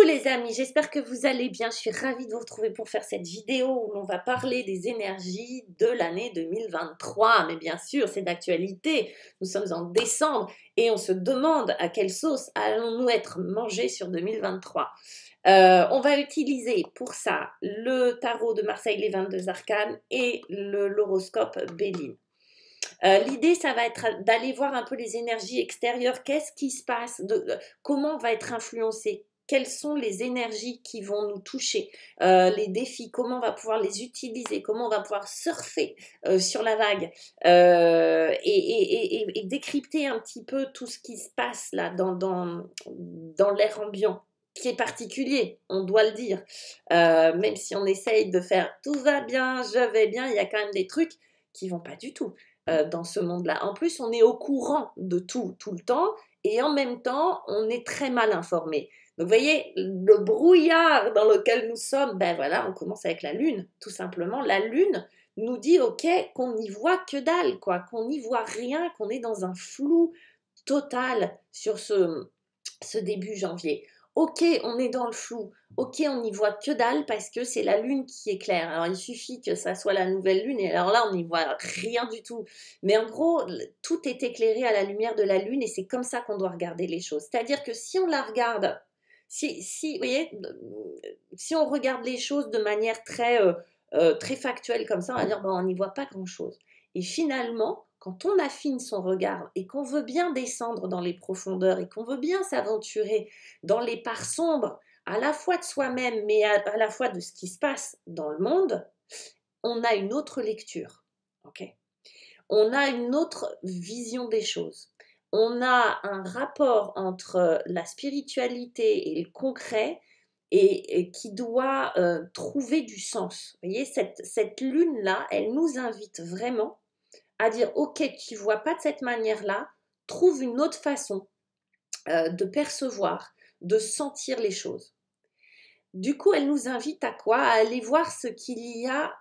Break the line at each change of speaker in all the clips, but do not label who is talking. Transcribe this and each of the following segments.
les amis, j'espère que vous allez bien. Je suis ravie de vous retrouver pour faire cette vidéo où l'on va parler des énergies de l'année 2023. Mais bien sûr, c'est d'actualité. Nous sommes en décembre et on se demande à quelle sauce allons-nous être mangés sur 2023. On va utiliser pour ça le tarot de Marseille, les 22 arcanes et l'horoscope Béline. L'idée, ça va être d'aller voir un peu les énergies extérieures. Qu'est-ce qui se passe, comment on va être influencé, quelles sont les énergies qui vont nous toucher, les défis, comment on va pouvoir les utiliser, comment on va pouvoir surfer sur la vague et décrypter un petit peu tout ce qui se passe là dans l'air ambiant, qui est particulier, on doit le dire. Même si on essaye de faire tout va bien, je vais bien, il y a quand même des trucs qui vont pas du tout dans ce monde-là. En plus, on est au courant de tout le temps et en même temps, on est très mal informé. Donc, vous voyez, le brouillard dans lequel nous sommes, ben voilà, on commence avec la Lune, tout simplement. La Lune nous dit, ok, qu'on n'y voit que dalle, quoi, qu'on n'y voit rien, qu'on est dans un flou total sur ce début janvier. Ok, on est dans le flou. Ok, on n'y voit que dalle parce que c'est la lune qui éclaire. Alors, il suffit que ça soit la nouvelle lune et alors là, on n'y voit rien du tout. Mais en gros, tout est éclairé à la lumière de la lune et c'est comme ça qu'on doit regarder les choses. C'est-à-dire que si on la regarde, vous voyez, si on regarde les choses de manière très factuelle comme ça, on va dire, bon, on n'y voit pas grand-chose. Et finalement, quand on affine son regard et qu'on veut bien descendre dans les profondeurs et qu'on veut bien s'aventurer dans les parts sombres, à la fois de soi-même, mais à la fois de ce qui se passe dans le monde, on a une autre lecture. Okay, on a une autre vision des choses. On a un rapport entre la spiritualité et le concret et qui doit trouver du sens. Vous voyez, cette lune-là, elle nous invite vraiment à dire, ok, tu ne vois pas de cette manière-là, trouve une autre façon de percevoir, de sentir les choses. Du coup, elle nous invite à quoi? À aller voir ce qu'il y a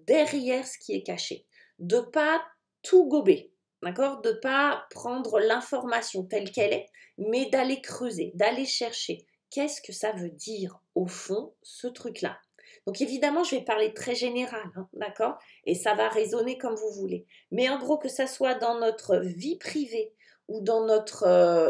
derrière ce qui est caché. De ne pas tout gober, d'accord? De ne pas prendre l'information telle qu'elle est, mais d'aller creuser, d'aller chercher. Qu'est-ce que ça veut dire au fond, ce truc-là? Donc évidemment, je vais parler très général, hein, d'accord? Et ça va résonner comme vous voulez. Mais en gros, que ça soit dans notre vie privée ou dans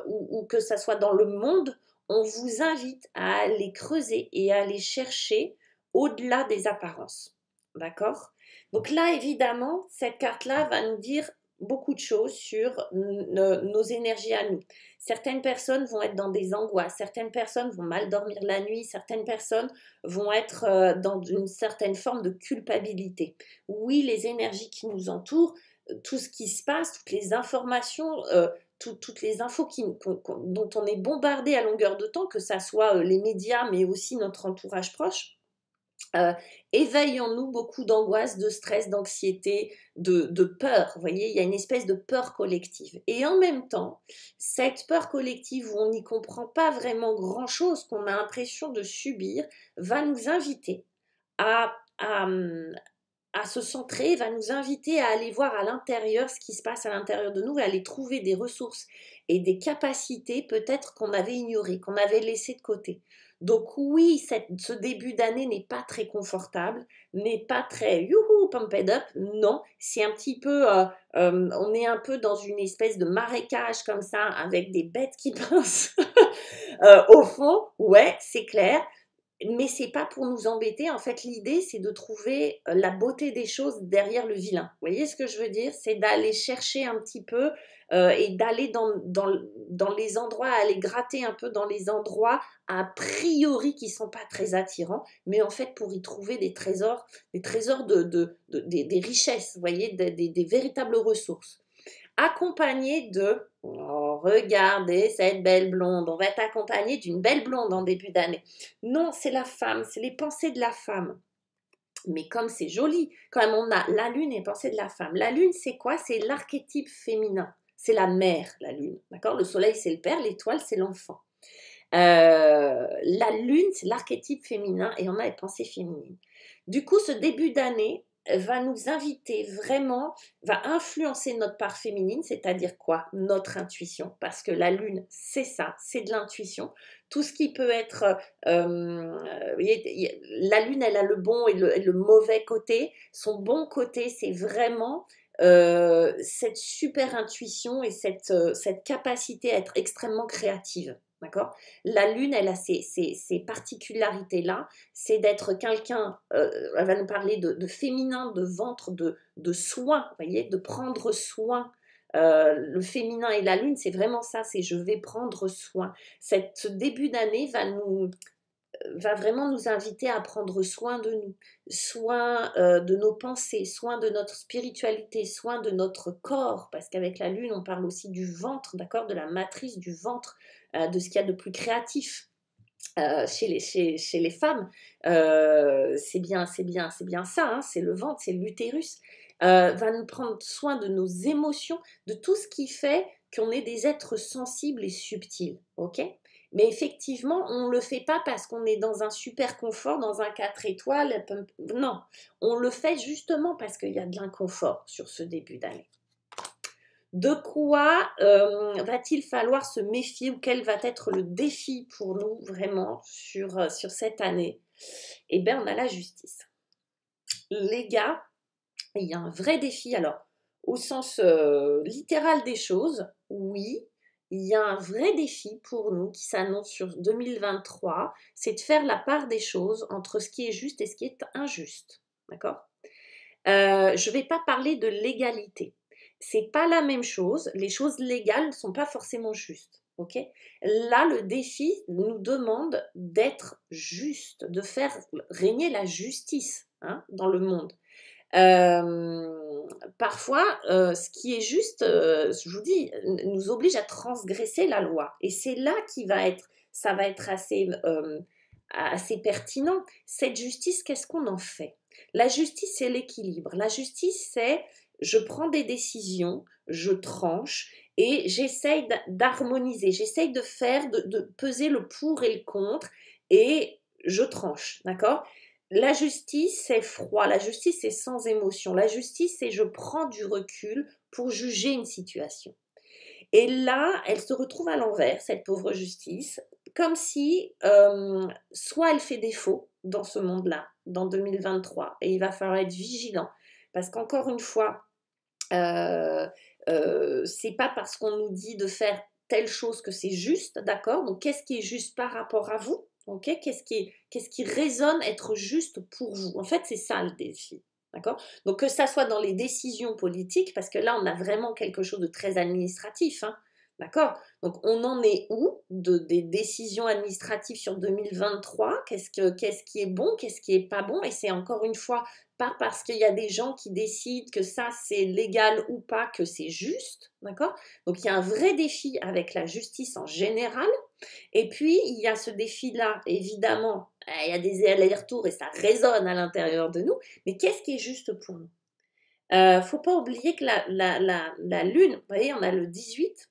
ou que ça soit dans le monde, on vous invite à aller creuser et à aller chercher au-delà des apparences. D'accord? Donc là, évidemment, cette carte-là va nous dire beaucoup de choses sur nos énergies à nous. Certaines personnes vont être dans des angoisses, certaines personnes vont mal dormir la nuit, certaines personnes vont être dans une certaine forme de culpabilité. Oui, les énergies qui nous entourent, tout ce qui se passe, toutes les informations, toutes les infos dont on est bombardé à longueur de temps, que ça soit les médias, mais aussi notre entourage proche, éveille en nous beaucoup d'angoisse, de stress, d'anxiété, de peur. Vous voyez, il y a une espèce de peur collective. Et en même temps, cette peur collective où on n'y comprend pas vraiment grand-chose, qu'on a l'impression de subir, va nous inviter à, à, à se centrer, va nous inviter à aller voir à l'intérieur ce qui se passe à l'intérieur de nous et à aller trouver des ressources et des capacités peut-être qu'on avait ignorées, qu'on avait laissées de côté. Donc oui, ce début d'année n'est pas très confortable, n'est pas très youhou, pumped up, non, c'est un petit peu, on est un peu dans une espèce de marécage comme ça, avec des bêtes qui pincent au fond, ouais, c'est clair, mais c'est pas pour nous embêter. En fait, l'idée, c'est de trouver la beauté des choses derrière le vilain. Vous voyez ce que je veux dire? C'est d'aller chercher un petit peu et d'aller dans les endroits, aller gratter un peu dans les endroits a priori qui sont pas très attirants, mais en fait pour y trouver des trésors des richesses, vous voyez, des véritables ressources. Accompagné de oh, regardez cette belle blonde, on va être accompagné d'une belle blonde en début d'année. Non, c'est la femme, c'est les pensées de la femme. Mais comme c'est joli, quand même on a la lune et les pensées de la femme. La lune, c'est quoi? C'est l'archétype féminin. C'est la mère, la lune. D'accord? Le soleil, c'est le père, l'étoile, c'est l'enfant. La lune, c'est l'archétype féminin et on a les pensées féminines. Du coup, ce début d'année va nous inviter vraiment, va influencer notre part féminine, c'est-à-dire quoi? Notre intuition, parce que la lune, c'est ça, c'est de l'intuition. tout ce qui peut être... vous voyez, la Lune, elle a le bon et le mauvais côté. Son bon côté, c'est vraiment cette super intuition et cette capacité à être extrêmement créative. D'accord? La Lune, elle a ces particularités-là, c'est d'être quelqu'un, elle va nous parler de féminin, de ventre, de soin, vous voyez, de prendre soin. Le féminin et la Lune, c'est vraiment ça, c'est je vais prendre soin. Ce début d'année va vraiment nous inviter à prendre soin de nous, soin de nos pensées, soin de notre spiritualité, soin de notre corps, parce qu'avec la Lune, on parle aussi du ventre, d'accord, de la matrice du ventre, de ce qu'il y a de plus créatif. Chez les femmes, c'est bien ça, hein, c'est le ventre, c'est l'utérus, va nous prendre soin de nos émotions, de tout ce qui fait qu'on est des êtres sensibles et subtils, ok? Mais effectivement, on ne le fait pas parce qu'on est dans un super confort, dans un 4 étoiles, non, on le fait justement parce qu'il y a de l'inconfort sur ce début d'année. De quoi va-t-il falloir se méfier ou quel va être le défi pour nous vraiment sur cette année? Eh bien, on a la justice. Les gars, il y a un vrai défi. Alors, au sens littéral des choses, oui, il y a un vrai défi pour nous qui s'annonce sur 2023, c'est de faire la part des choses entre ce qui est juste et ce qui est injuste. D'accord? Je ne vais pas parler de l'égalité. C'est pas la même chose. Les choses légales ne sont pas forcément justes. Ok? Là, le défi nous demande d'être juste, de faire régner la justice, hein, dans le monde. Parfois, ce qui est juste, je vous dis, nous oblige à transgresser la loi. Et c'est là ça va être assez pertinent. Cette justice, qu'est-ce qu'on en fait? La justice, c'est l'équilibre. La justice, c'est je prends des décisions, je tranche et j'essaye d'harmoniser, j'essaye de peser le pour et le contre et je tranche, d'accord? La justice, c'est froid, la justice, c'est sans émotion. La justice, c'est je prends du recul pour juger une situation. Et là, elle se retrouve à l'envers, cette pauvre justice, comme si soit elle fait défaut dans ce monde-là, dans 2023, et il va falloir être vigilant, parce qu'encore une fois, c'est pas parce qu'on nous dit de faire telle chose que c'est juste, d'accord? Donc qu'est-ce qui est juste par rapport à vous? Ok? Qu'est-ce qui résonne être juste pour vous? En fait, c'est ça le défi. D'accord? Donc que ça soit dans les décisions politiques, parce que là, on a vraiment quelque chose de très administratif, hein, d'accord? Donc on en est où des décisions administratives sur 2023? Qu'est-ce qui est bon? Qu'est-ce qui est pas bon? Et c'est encore une fois pas parce qu'il y a des gens qui décident que ça c'est légal ou pas que c'est juste, d'accord? Donc il y a un vrai défi avec la justice en général. Et puis, il y a ce défi-là, évidemment, il y a des allers-retours et ça résonne à l'intérieur de nous, mais qu'est-ce qui est juste pour nous? Faut pas oublier que la Lune, vous voyez, on a le 18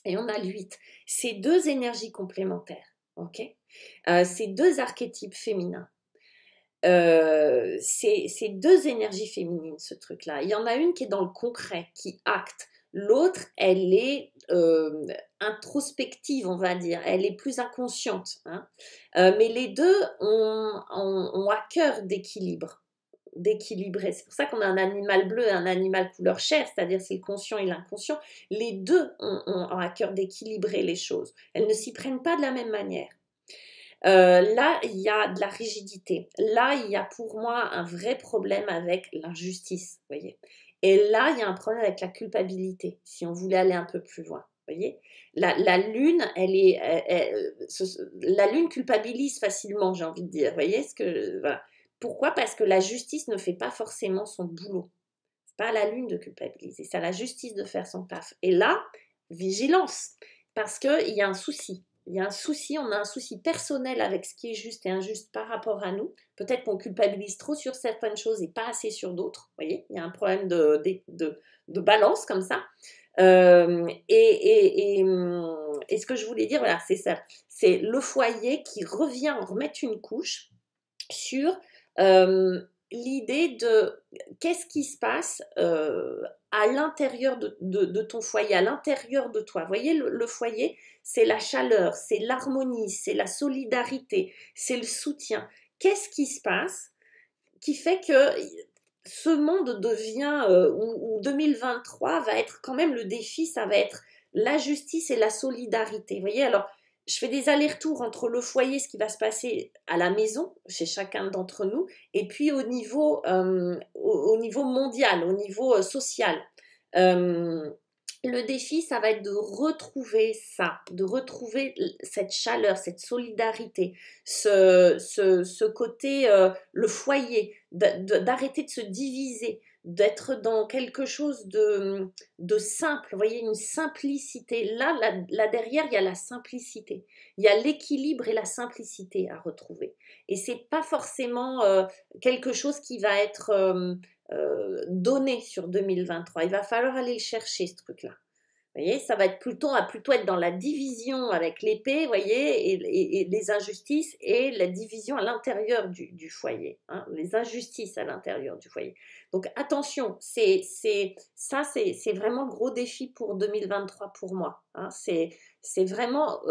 et on a le 8. C'est deux énergies complémentaires, ok? C'est deux archétypes féminins. C'est deux énergies féminines, ce truc-là. Il y en a une qui est dans le concret, qui acte. L'autre, elle est introspective, on va dire. Elle est plus inconsciente, hein. Mais les deux ont à cœur d'équilibrer. C'est pour ça qu'on a un animal bleu et un animal couleur chair, c'est-à-dire c'est le conscient et l'inconscient. Les deux ont à cœur d'équilibrer les choses. Elles ne s'y prennent pas de la même manière. Là, il y a de la rigidité. Là, il y a pour moi un vrai problème avec l'injustice, vous voyez. Et là, il y a un problème avec la culpabilité, si on voulait aller un peu plus loin, vous voyez. La Lune, la Lune culpabilise facilement, j'ai envie de dire, vous voyez voilà. Pourquoi? Parce que la justice ne fait pas forcément son boulot. C'est pas à la Lune de culpabiliser, c'est à la justice de faire son taf. Et là, vigilance, parce qu'il y a un souci. Il y a un souci, on a un souci personnel avec ce qui est juste et injuste par rapport à nous. Peut-être qu'on culpabilise trop sur certaines choses et pas assez sur d'autres. Vous voyez, il y a un problème de balance comme ça. Et ce que je voulais dire, voilà, c'est ça. C'est le foyer qui revient en remettre une couche sur l'idée de qu'est-ce qui se passe à l'intérieur de ton foyer, à l'intérieur de toi. Vous voyez, le foyer, c'est la chaleur, c'est l'harmonie, c'est la solidarité, c'est le soutien. Qu'est-ce qui se passe qui fait que ce monde devient, où 2023 va être quand même le défi, ça va être la justice et la solidarité. Vous voyez, alors, je fais des allers-retours entre le foyer, ce qui va se passer à la maison, chez chacun d'entre nous, et puis au niveau mondial, au niveau social. Euh, le défi, ça va être de retrouver ça, de retrouver cette chaleur, cette solidarité, ce côté, le foyer, d'arrêter de se diviser, d'être dans quelque chose de simple, vous voyez, une simplicité. Là derrière, il y a la simplicité, il y a l'équilibre et la simplicité à retrouver. Et c'est pas forcément quelque chose qui va être donné sur 2023. Il va falloir aller le chercher, ce truc-là. Vous voyez, ça va être plutôt être dans la division avec l'épée, vous voyez, et les injustices et la division à l'intérieur du foyer, hein, les injustices à l'intérieur du foyer. Donc attention, c'est vraiment gros défi pour 2023 pour moi. Hein, c'est vraiment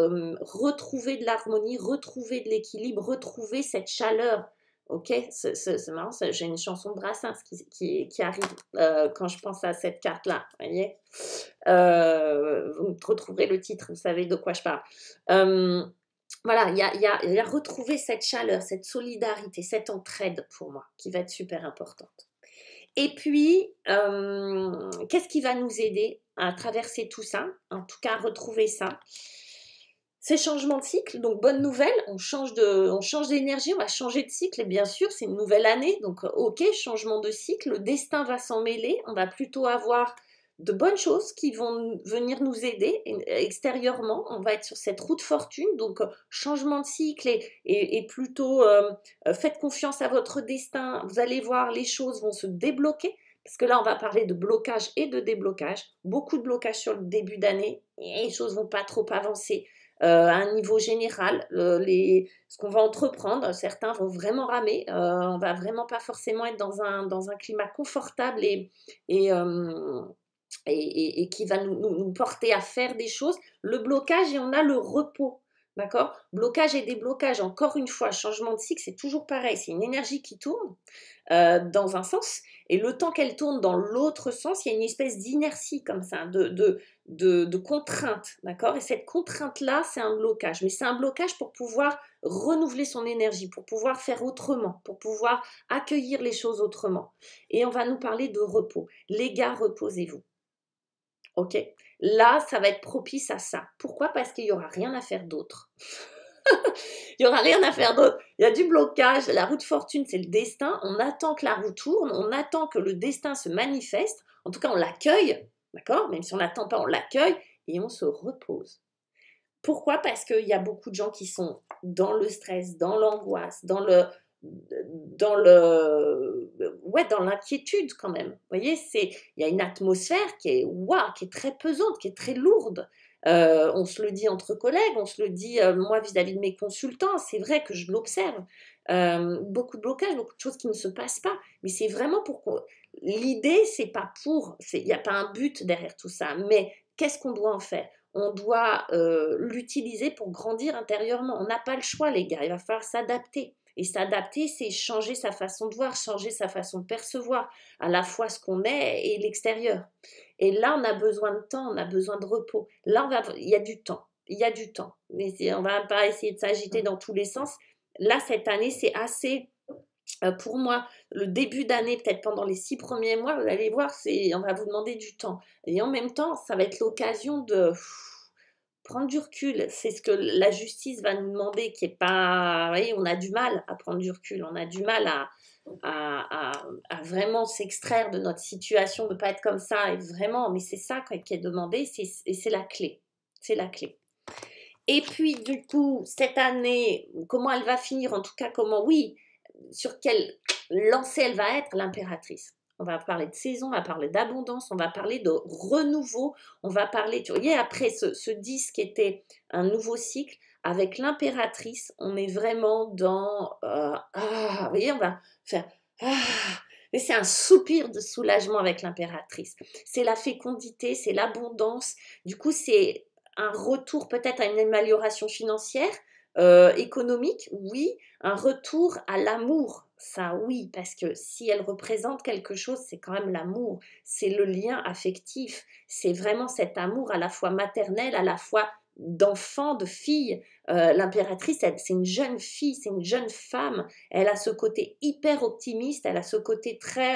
retrouver de l'harmonie, retrouver de l'équilibre, retrouver cette chaleur. Ok, c'est marrant, j'ai une chanson de Brassens qui arrive quand je pense à cette carte-là, vous voyez. Vous retrouverez le titre, vous savez de quoi je parle. Voilà, il y a retrouver cette chaleur, cette solidarité, cette entraide pour moi, qui va être super importante. Et puis, qu'est-ce qui va nous aider à traverser tout ça, en tout cas à retrouver ça? Ces changements de cycle, donc bonne nouvelle, on change d'énergie, on va changer de cycle, et bien sûr, c'est une nouvelle année, donc ok, changement de cycle, le destin va s'en mêler, on va plutôt avoir de bonnes choses qui vont venir nous aider extérieurement, on va être sur cette route fortune, donc changement de cycle et plutôt faites confiance à votre destin, vous allez voir, les choses vont se débloquer, parce que là, on va parler de blocage et de déblocage, beaucoup de blocage sur le début d'année, et les choses vont pas trop avancer. À un niveau général, ce qu'on va entreprendre, certains vont vraiment ramer, on va vraiment pas forcément être dans un climat confortable et, qui va nous porter à faire des choses. Le blocage, et on a le repos. D'accord? Blocage et déblocage, encore une fois, changement de cycle, c'est toujours pareil, c'est une énergie qui tourne dans un sens, et le temps qu'elle tourne dans l'autre sens, il y a une espèce d'inertie comme ça, de contrainte, d'accord? Et cette contrainte-là, c'est un blocage, mais c'est un blocage pour pouvoir renouveler son énergie, pour pouvoir faire autrement, pour pouvoir accueillir les choses autrement. Et on va nous parler de repos. Les gars, reposez-vous. Ok? Là, ça va être propice à ça. Pourquoi? Parce qu'il n'y aura rien à faire d'autre. Il n'y aura rien à faire d'autre. Il y a du blocage. La roue de fortune, c'est le destin. On attend que la roue tourne. On attend que le destin se manifeste. En tout cas, on l'accueille. D'accord? Même si on n'attend pas, on l'accueille. Et on se repose. Pourquoi? Parce qu'il y a beaucoup de gens qui sont dans le stress, dans l'angoisse, dans l'inquiétude quand même. Vous voyez, il y a une atmosphère qui est très pesante, qui est très lourde. On se le dit entre collègues, on se le dit moi vis-à-vis de mes consultants, c'est vrai que je l'observe. Beaucoup de blocages, beaucoup de choses qui ne se passent pas, mais c'est vraiment l'idée, c'est pas il n'y a pas un but derrière tout ça, mais qu'est-ce qu'on doit en faire? On doit l'utiliser pour grandir intérieurement. On n'a pas le choix, les gars, il va falloir s'adapter. Et s'adapter, c'est changer sa façon de voir, changer sa façon de percevoir à la fois ce qu'on est et l'extérieur. Et là, on a besoin de temps, on a besoin de repos. Là, il y a du temps. Il y a du temps. Mais on ne va pas essayer de s'agiter dans tous les sens. Là, cette année, c'est assez... pour moi, le début d'année, peut-être pendant les 6 premiers mois, vous allez voir, on va vous demander du temps. Et en même temps, ça va être l'occasion de prendre du recul. C'est ce que la justice va nous demander, qui est pas... Vous voyez, on a du mal à prendre du recul, on a du mal à vraiment s'extraire de notre situation, de ne pas être comme ça, et vraiment, mais c'est ça qui est demandé, et c'est la clé. C'est la clé. Et puis, du coup, cette année, comment elle va finir, en tout cas, sur quelle lancée elle va être, l'impératrice. On va parler de saison, on va parler d'abondance, on va parler de renouveau, on va parler, tu voyez, après ce 10 qui était un nouveau cycle, avec l'impératrice, on est vraiment dans, vous voyez, on va faire, Et c'est un soupir de soulagement avec l'impératrice. C'est la fécondité, c'est l'abondance. Du coup, c'est un retour peut-être à une amélioration financière, économique, oui. Un retour à l'amour, ça oui, parce que si elle représente quelque chose, c'est quand même l'amour. C'est le lien affectif. C'est vraiment cet amour à la fois maternel, à la fois d'enfant, de fille. L'impératrice, c'est une jeune fille, c'est une jeune femme. Elle a ce côté hyper optimiste, elle a ce côté très...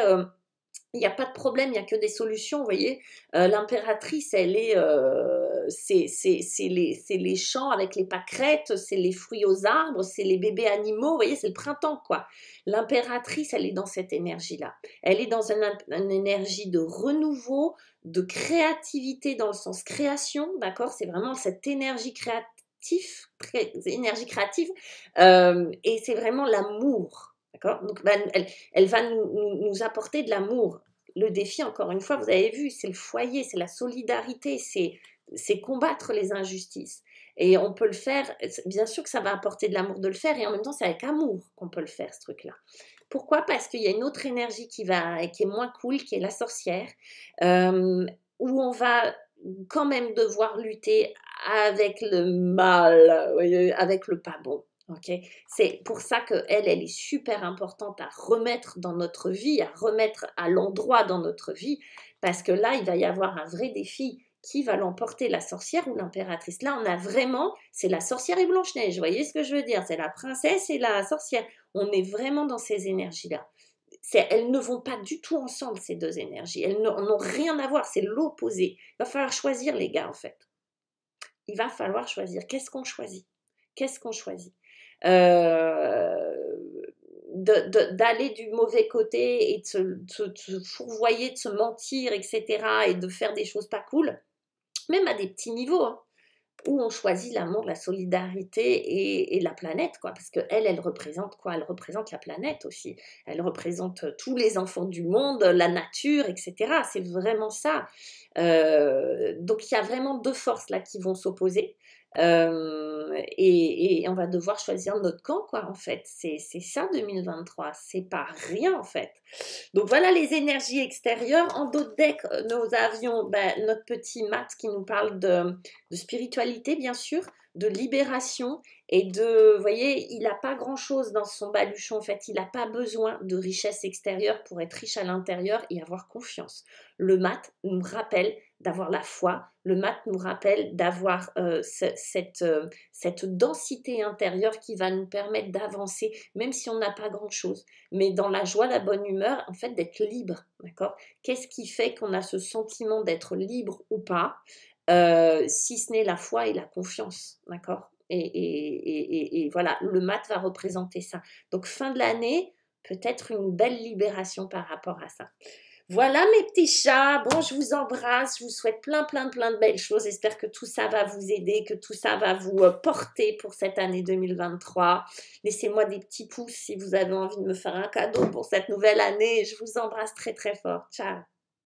il n'y a pas de problème, il n'y a que des solutions, vous voyez. L'impératrice, elle est... c'est les champs avec les pâquerettes, c'est les fruits aux arbres, c'est les bébés animaux, vous voyez, c'est le printemps, quoi. L'impératrice, elle est dans cette énergie-là. Elle est dans une énergie de renouveau, de créativité dans le sens création, d'accord. C'est vraiment cette énergie créative, et c'est vraiment l'amour. D'accord. Donc, elle va nous apporter de l'amour. Le défi, encore une fois, vous avez vu, c'est le foyer, c'est la solidarité, c'est combattre les injustices. Et on peut le faire, bien sûr que ça va apporter de l'amour de le faire, et en même temps, c'est avec amour qu'on peut le faire, ce truc-là. Pourquoi? Parce qu'il y a une autre énergie qui est moins cool, qui est la sorcière, où on va quand même devoir lutter avec le mal, avec le pas bon. Okay. C'est pour ça qu'elle est super importante à remettre dans notre vie, à remettre à l'endroit dans notre vie, parce que là, il va y avoir un vrai défi. Qui va l'emporter, la sorcière ou l'impératrice? Là, on a vraiment, c'est la sorcière et Blanche-Neige, vous voyez ce que je veux dire? C'est la princesse et la sorcière. On est vraiment dans ces énergies-là. Elles ne vont pas du tout ensemble, ces deux énergies. Elles n'ont rien à voir, c'est l'opposé. Il va falloir choisir, les gars, en fait. Il va falloir choisir. Qu'est-ce qu'on choisit? Qu'est-ce qu'on choisit? D'aller du mauvais côté et de se fourvoyer, de se mentir, etc. et de faire des choses pas cool, même à des petits niveaux, hein, où on choisit l'amour, la solidarité et la planète, quoi. Parce qu'elle représente quoi? Elle représente la planète aussi. Elle représente tous les enfants du monde, la nature, etc. C'est vraiment ça. Donc il y a vraiment deux forces là qui vont s'opposer. Et on va devoir choisir notre camp, quoi, en fait. C'est ça 2023. C'est pas rien, en fait. Donc voilà les énergies extérieures. En d'autres decks, nous avions notre petit Matt qui nous parle de spiritualité, bien sûr, de libération et de, vous voyez, il n'a pas grand-chose dans son baluchon, en fait. Il n'a pas besoin de richesse extérieure pour être riche à l'intérieur et avoir confiance. Le Matt nous rappelle d'avoir la foi. Le Matt nous rappelle d'avoir cette densité intérieure qui va nous permettre d'avancer, même si on n'a pas grand-chose. Mais dans la joie, la bonne humeur, en fait, d'être libre, d'accord? Qu'est-ce qui fait qu'on a ce sentiment d'être libre ou pas, si ce n'est la foi et la confiance, d'accord? Et voilà, le Matt va représenter ça. Donc, fin de l'année, peut-être une belle libération par rapport à ça. Voilà mes petits chats, bon je vous embrasse, je vous souhaite plein de belles choses, j'espère que tout ça va vous aider, que tout ça va vous porter pour cette année 2023. Laissez-moi des petits pouces si vous avez envie de me faire un cadeau pour cette nouvelle année, je vous embrasse très fort, ciao.